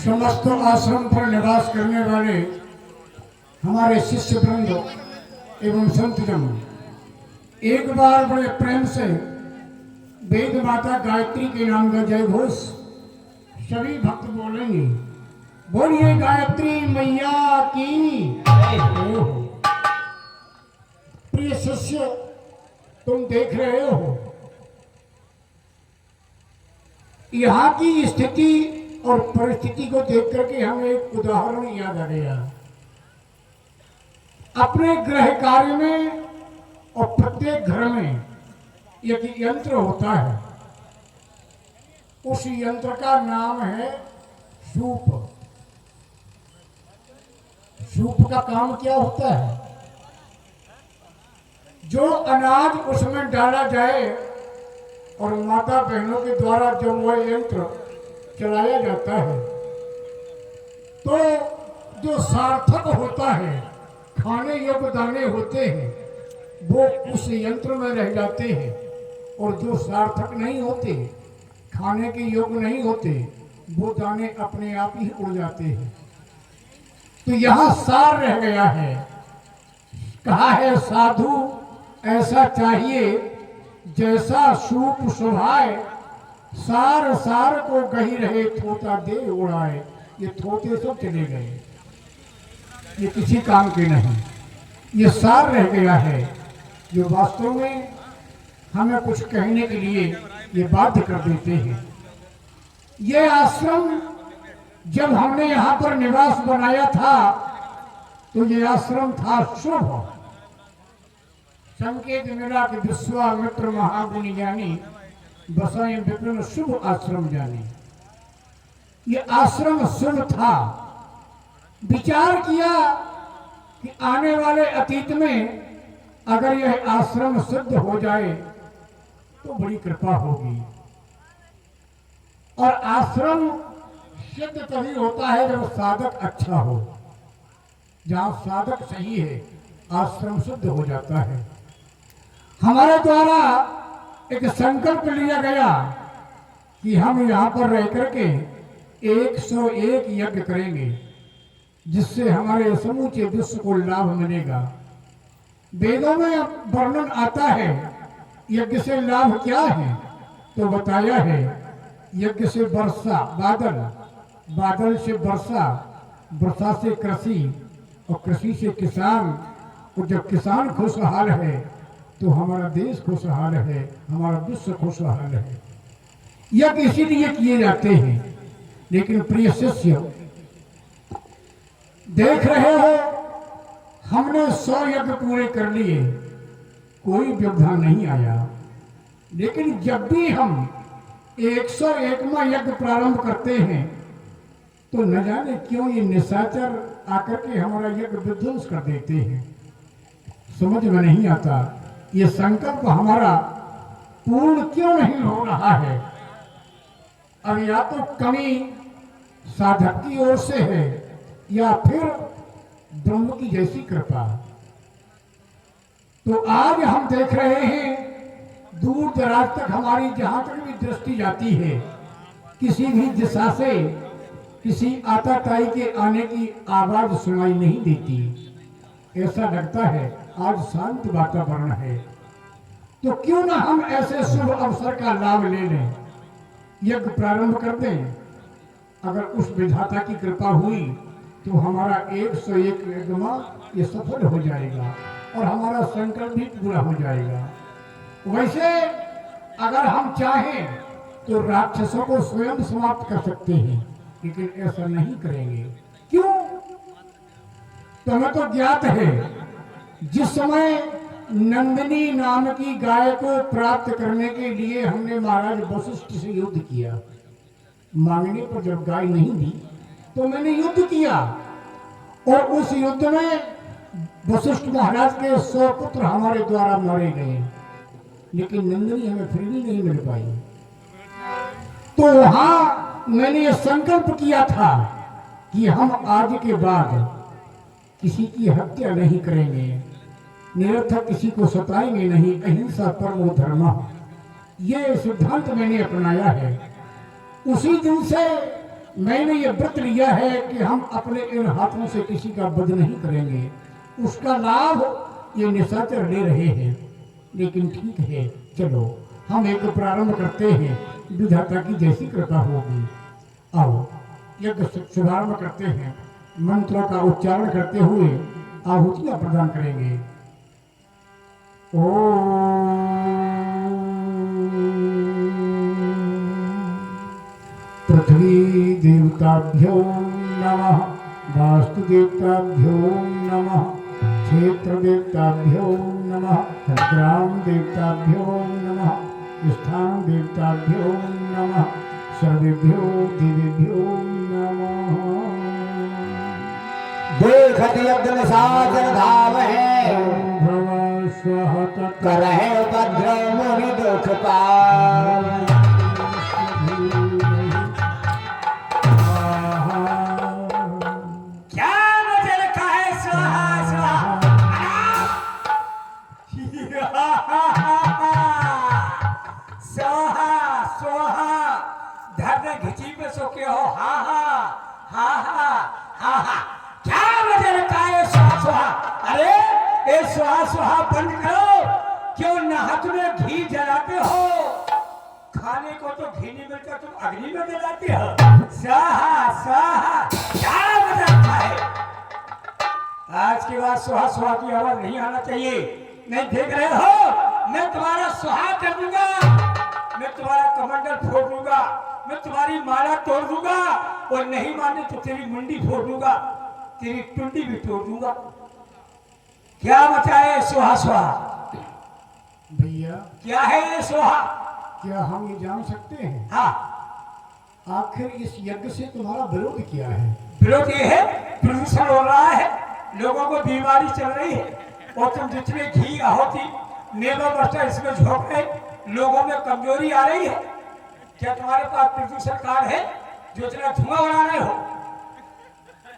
समस्त आश्रम पर निवास करने वाले हमारे शिष्य वृंद एवं संतजन एक बार बड़े प्रेम से वेद माता गायत्री के नाम का जय घोष सभी भक्त बोलेंगे। बोलिए गायत्री मैया की। प्रिय शिष्य, तुम देख रहे हो यहाँ की स्थिति और परिस्थिति को देख करके हमें एक उदाहरण याद आ गया। अपने गृह कार्य में और प्रत्येक घर में एक यंत्र होता है, उस यंत्र का नाम है सूप। सूप का काम क्या होता है? जो अनाज उसमें डाला जाए और माता बहनों के द्वारा जब वह यंत्र चलाया जाता है तो जो सार्थक होता है, खाने योग्य दाने होते हैं वो उस यंत्र में रह जाते हैं, और जो सार्थक नहीं होते, खाने के योग्य नहीं होते, वो दाने अपने आप ही उड़ जाते हैं। तो यहाँ सार रह गया है। कहा है साधु ऐसा चाहिए जैसा सूप शोभाए, सार सार को कही रहे थोता दे उड़ाए। ये थोते सब चले गए, ये किसी काम के नहीं। ये सार रह गया है जो वास्तव में हमें कुछ कहने के लिए ये बाध्य कर देते हैं। ये आश्रम जब हमने यहाँ पर निवास बनाया था तो ये आश्रम था शुभ। संकेत मिला कि विश्वामित्र महामुनि ज्ञानी बसाए विपिन शुभ आश्रम जाने। ये आश्रम शुभ था। विचार किया कि आने वाले अतीत में अगर यह आश्रम सिद्ध हो जाए तो बड़ी कृपा होगी। और आश्रम सिद्ध तभी होता है जब साधक अच्छा हो। जहां साधक सही है आश्रम सिद्ध हो जाता है। हमारे द्वारा एक संकल्प लिया गया कि हम यहाँ पर रह करके 101 यज्ञ करेंगे जिससे हमारे समूचे विश्व को लाभ मिलेगा। वेदों में वर्णन आता है यज्ञ से लाभ क्या है, तो बताया है यज्ञ से वर्षा, बादल, बादल से वर्षा, वर्षा से कृषि और कृषि से किसान, और जब किसान खुशहाल है तो हमारा देश खुशहाल है, हमारा विश्व खुशहाल है। यज्ञ इसीलिए किए जाते हैं। लेकिन प्रिय शिष्य, देख रहे हो हमने 100 यज्ञ पूरे कर लिए, कोई व्यवधान नहीं आया। लेकिन जब भी हम 101वां यज्ञ प्रारंभ करते हैं तो न जाने क्यों ये निशाचर आकर के हमारा यज्ञ विध्वंस कर देते हैं। समझ में नहीं आता ये संकल्प हमारा पूर्ण क्यों नहीं हो रहा है। अब या तो कमी साधक की ओर से है या फिर ब्रह्म की जैसी कृपा। तो आज हम देख रहे हैं दूर दराज तक हमारी जहां तक भी दृष्टि जाती है, किसी भी दिशा से किसी आताताई के आने की आवाज सुनाई नहीं देती। ऐसा लगता है आज शांत वातावरण है। तो क्यों ना हम ऐसे शुभ अवसर का लाभ ले लें, यज्ञ प्रारंभ कर दें। अगर उस विधाता की कृपा हुई तो हमारा 101 यज्ञ ये सफल हो जाएगा और हमारा संकल्प भी पूरा हो जाएगा। वैसे अगर हम चाहें तो राक्षसों को स्वयं समाप्त कर सकते हैं, लेकिन ऐसा नहीं करेंगे। क्यों? तुम्हें तो ज्ञात है जिस समय नंदिनी नाम की गाय को प्राप्त करने के लिए हमने महाराज वशिष्ठ से युद्ध किया, मांगने पर जब गाय नहीं दी तो मैंने युद्ध किया, और उस युद्ध में वशिष्ठ महाराज के 100 पुत्र हमारे द्वारा मारे गए, लेकिन नंदिनी हमें फिर भी नहीं मिल पाई। तो वहां मैंने ये संकल्प किया था कि हम आज के बाद किसी की हत्या नहीं करेंगे, निरर्थक किसी को सताएंगे नहीं। अहिंसा परमो धर्म, ये सिद्धांत मैंने अपनाया है। उसी दिन से मैंने ये व्रत लिया है कि हम अपने इन हाथों से किसी का वध नहीं करेंगे। उसका लाभ ये निशाचर ले रहे हैं, लेकिन ठीक है, चलो हम एक प्रारंभ करते हैं, विधाता की जैसी कृपा होगी। आओ यज्ञ शुभारंभ करते हैं, मंत्रों का उच्चारण करते हुए आहुतियां प्रदान करेंगे। पृथ्वी देवताभ्यो नमः, वास्तु देवताभ्यो नमः, क्षेत्र देवताभ्यो नमः, ग्राम देवताभ्यो नमः, स्थान देवताभ्यो नमः, सर्वेभ्यो देवेभ्यो नमः। देखत यज्ञ निशाचर धाम है, करहे उपद्रव मुनि दुख पाव। क्या मुझे लिखा है स्वाहा स्वाहा। स्वाहा स्वाहा धर घिची पे सो के हो। हा हा हा हा हा हा। क्या मुझे लिखा है स्वाहा स्वाहा। अरे ये स्वाहा स्वाहा बंद करो। क्यों नाहक में घी जलाते हो? खाने को तो घी नहीं मिलता, तुम अग्नि में जलाते हो। स्वाहा स्वाहा क्या मजा आता है। आज के बाद स्वाहा स्वाहा की आवाज नहीं आना चाहिए। नहीं देख रहे हो, मैं तुम्हारा स्वाहा कर दूंगा, मैं तुम्हारा कमंडल फोड़ दूंगा, मैं तुम्हारी माला तोड़ दूंगा, और नहीं माने तो तेरी मुंडी फोड़ दूंगा, तेरी टुंडी भी तोड़ दूंगा। क्या मचाए स्वाहा स्वाहा। भैया क्या है ये स्वाहा? क्या हम ये जान सकते हैं हाँ, आखिर इस यज्ञ से तुम्हारा विरोध क्या है? विरोध ये है, प्रदूषण हो रहा है, लोगों को बीमारी चल रही है, और तुम जितने घी आहुति मेवा बस्ता इसमें झोंक रहे, लोगों में कमजोरी आ रही है। क्या तुम्हारे पास प्रदूषण कार्ड है जो इतना धुआं उड़ा रहे हो?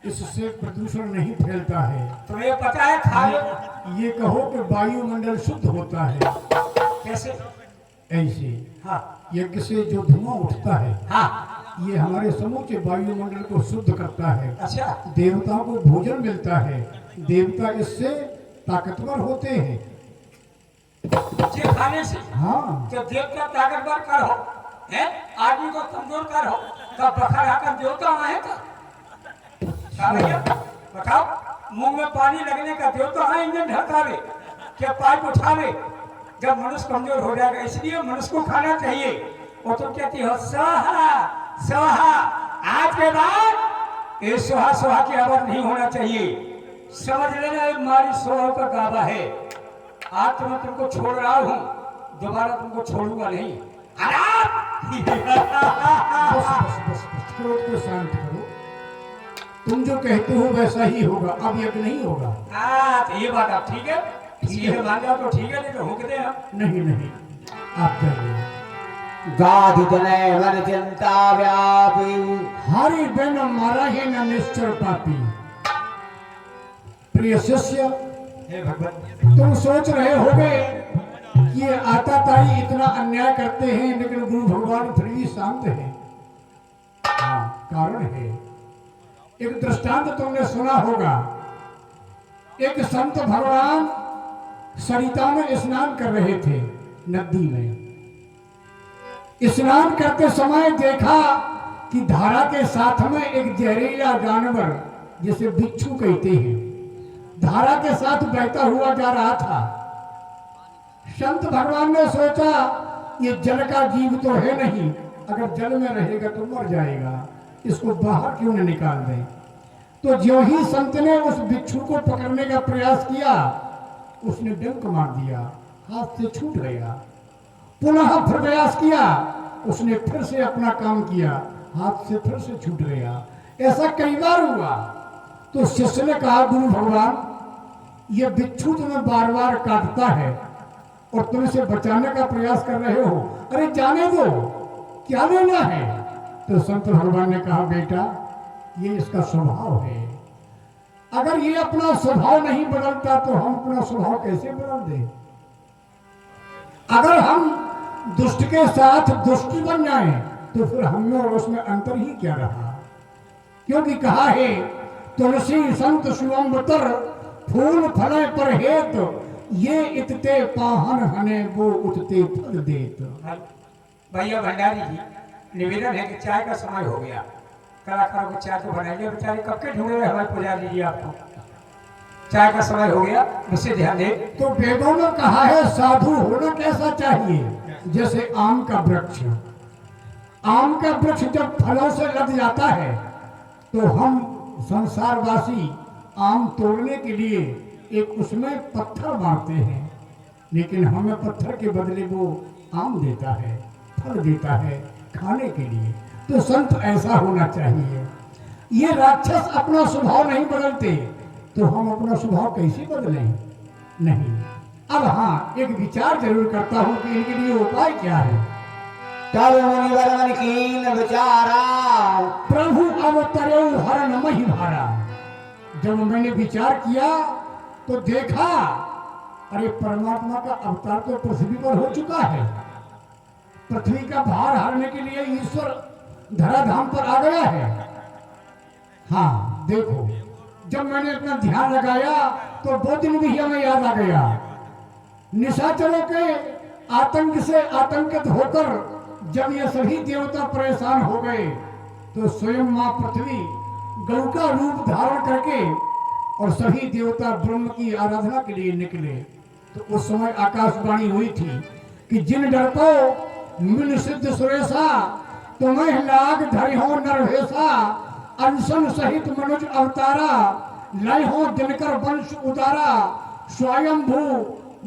इससे प्रदूषण नहीं फैलता है। तुम्हें पता है खा लो। ये कहो कि वायुमंडल शुद्ध होता है। कैसे? ऐसे हाँ यज्ञ से जो धुआं उठता है, हाँ। ये हमारे समूचे वायुमंडल को शुद्ध करता है। अच्छा, देवताओं को भोजन मिलता है, देवता इससे ताकतवर होते हैं। ये खाने से हाँ, जब देवता ताकतवर कर हो, है आदमी को कमजोर कर हो, तब बखर आकर देवता आएगा। क्या भैया बताओ, मुंह में पानी लगने का देवता है, इंजन ढकावे, क्या पाइप उठावे, जब मनुष्य कमजोर हो जाएगा। इसलिए मनुष्य को खाना चाहिए। वो तो कहती हो स्वाहा स्वाहा। आज के बाद ये स्वाहा स्वाहा की आवाज नहीं होना चाहिए। समझ लेना ये हमारी स्वाहा का गावा है। आज तो मैं तुमको छोड़ रहा हूँ, दोबारा तुमको छोड़ूंगा नहीं। बस बस बस बस, क्रोध को शांत करो। तुम जो कहते हो वैसा ही होगा, अब यज्ञ नहीं होगा। तो ये बात आप ठीक है, सीधे मान जाओ तो ठीक है, नहीं तो हुक्म दे हम। नहीं नहीं, आप कहिए। गाधि तनय मन चिंता व्यापी, हरि बिन मरहि न निश्चर पापी। प्रिय शिष्य, हे भगवान, तुम सोच रहे होगे कि ये आताताई इतना अन्याय करते हैं, लेकिन गुरु भगवान फिर भी शांत है। हाँ, कारण है। एक दृष्टांत तुमने सुना होगा। एक संत भगवान सरिता में स्नान कर रहे थे, नदी में। स्नान करते समय देखा कि धारा के साथ में एक जहरीला जानवर, जिसे बिच्छू कहते हैं, धारा के साथ बहता हुआ जा रहा था। संत भगवान ने सोचा ये जल का जीव तो है नहीं, अगर जल में रहेगा तो मर जाएगा, इसको बाहर क्यों न निकाल दें। तो जो ही संत ने उस बिच्छू को पकड़ने का प्रयास किया, उसने डंक मार दिया, हाथ से छूट गया। पुनः प्रयास किया, उसने फिर से अपना काम किया, हाथ से फिर से छूट गया। ऐसा कई बार हुआ। तो शिष्य ने कहा, गुरु भगवान, ये बिच्छू तुम्हें बार बार काटता है और तुम इसे बचाने का प्रयास कर रहे हो, अरे जाने दो, क्या लेना है। तो संत भगवान ने कहा, बेटा ये इसका स्वभाव है, अगर ये अपना स्वभाव नहीं बदलता तो हम अपना स्वभाव कैसे बदल दें। अगर हम दुष्ट के साथ दुष्ट बन जाए तो फिर हमें और उसमें अंतर ही क्या रहा। क्योंकि कहा है तुलसी संत शिवम्बतर फूल फले पर हेत ये इतते पाहन हने वो उठते फल देत। भैया भंडारी जी, निवेदन है कि चाय का समय हो गया, कलाकारों को चाय तो बनाइए, बेचारे कब के ढूंढे हुए हमारे पुजारी जी आपको। चाय का समय हो गया, मुझसे ध्यान दे। तो वेदों में कहा है साधु होना कैसा चाहिए, जैसे आम का वृक्ष। आम का वृक्ष जब फलों से लग जाता है तो हम संसारवासी आम तोड़ने के लिए एक उसमें पत्थर मारते हैं, लेकिन हमें पत्थर के बदले वो आम देता है, फल देता है खाने के लिए। तो संत ऐसा होना चाहिए। ये राक्षस अपना स्वभाव नहीं बदलते तो हम अपना स्वभाव कैसे बदलें? नहीं। अब हाँ, एक विचार जरूर करता हूं कि इनके लिए उपाय क्या है। तब मुनिवर मन कीन विचारा प्रभु अवतरे हर नमहि भारा। जब मैंने विचार किया तो देखा, अरे परमात्मा का अवतार तो पृथ्वी पर हो चुका है। पृथ्वी का भार हरने के लिए ईश्वर धराधाम पर आ गया है। हाँ देखो, जब मैंने अपना ध्यान लगाया तो वो दिन भी हमें याद आ गया। निशाचरों के आतंक से आतंकित होकर जब ये सभी देवता परेशान हो गए तो स्वयं मां पृथ्वी गौ का रूप धारण करके और सभी देवता ब्रह्म की आराधना के लिए निकले। तो उस समय आकाशवाणी हुई थी कि जिन डर को मिल सिद्ध सुरेशा तुम्हें लाग धरि हो नरभेसा अनशन सहित मनुज अवतारा लय हो दिनकर वंश उदारा स्वयंभू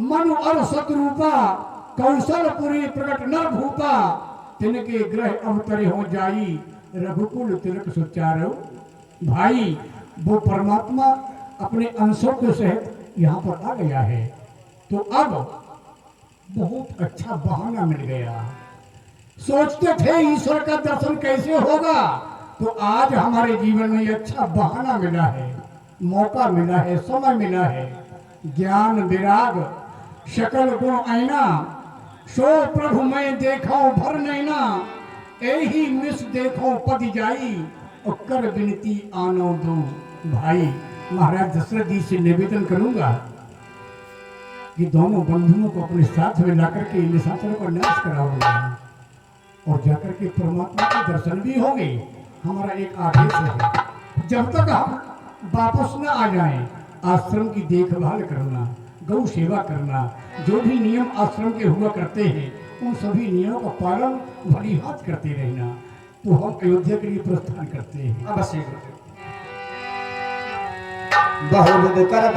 मनु और सतरूपा कौशलपुरी प्रकट नर भूपा तिनके ग्रह अवतरे हो जाई रघुकुल तिलक सुचारो। भाई वो परमात्मा अपने अंशों के सहित यहाँ पर आ गया है। तो अब बहुत अच्छा बहाना मिल गया। सोचते थे ईश्वर का दर्शन कैसे होगा, तो आज हमारे जीवन में ये अच्छा बहाना मिला है, मौका मिला है, समय मिला है। ज्ञान विराग शकल गुण आईना सो प्रभु मैं देखो भर नैना यही मिस देखो पद जाई और कर विनती आनो दो। भाई महाराज दशरथ जी से निवेदन करूंगा कि दोनों बंधुओं को अपने साथ में लाकर के निशाचरों का नाश कराऊंगा और जाकर के परमात्मा के दर्शन भी होंगे। हमारा एक आदेश है, जब तक हम वापस न आ जाएं, आश्रम की देखभाल करना, गौ सेवा करना, जो भी नियम आश्रम के हुआ करते हैं उन सभी नियमों का पालन भली हाथ करते रहना। तो हम अयोध्या के लिए प्रस्थान करते हैं। अवश्य बहुविध कर